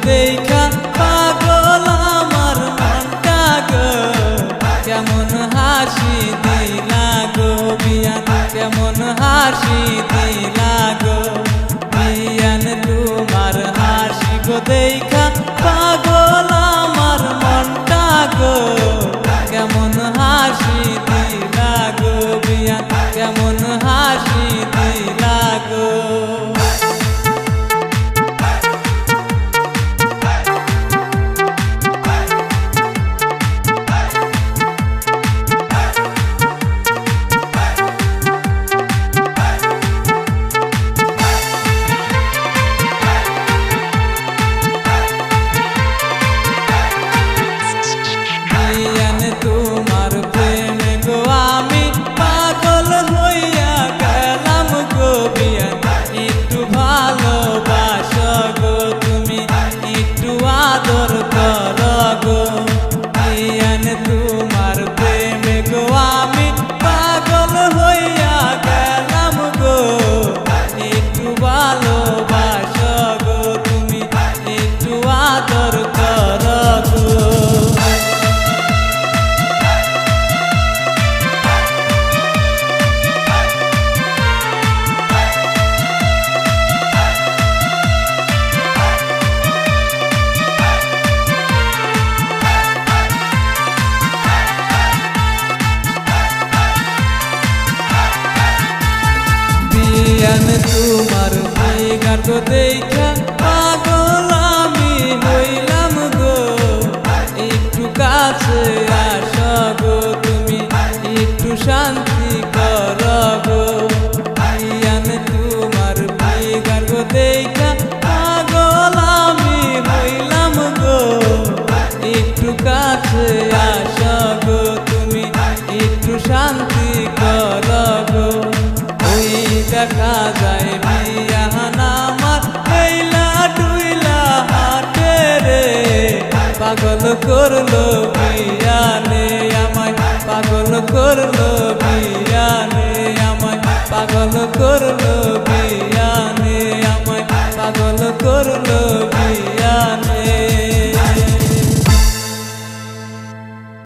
দেখা পাগল আমার মনটা গো কেমন হাসি দিলা গো বিয়ান কেমন হাসি দিলা গো বিয়ান তোমার হাসি গো দেখা পাগল আমার মনটা গো কেমন হাসি দিলা গো বিয়ান কেমন হাসি দিলা গো তোমার প্রেমে গো আমি পাগল হইয়া গেলাম গো বিয়ান একটু ভালোবাসো গো তুমি একটু আদর করো গো বিয়ান তোমার প্রেমে গো আমি পাগল হইয়া গেলাম গো একটু ভালোবাসো গো তুমি একটু আদর করো গো বিয়ান তোমার ফিগার গো দেখা পাগল আমি হইলাম গো একটু কাছে আসো গো তুমি একটু শান্তি করো গো বিয়ান তোমার ফিগার গো দেখা পাগল আমি হইলাম গো একটু কাছে আসো গো তুমি একটু শান্তি করো গো দেখা যায় বিয়ান আমার হেইলা ডুইলা হাটে রে পাগল করলো বিয়ানে আমায় পাগল করলো বিয়ানে আমায় পাগল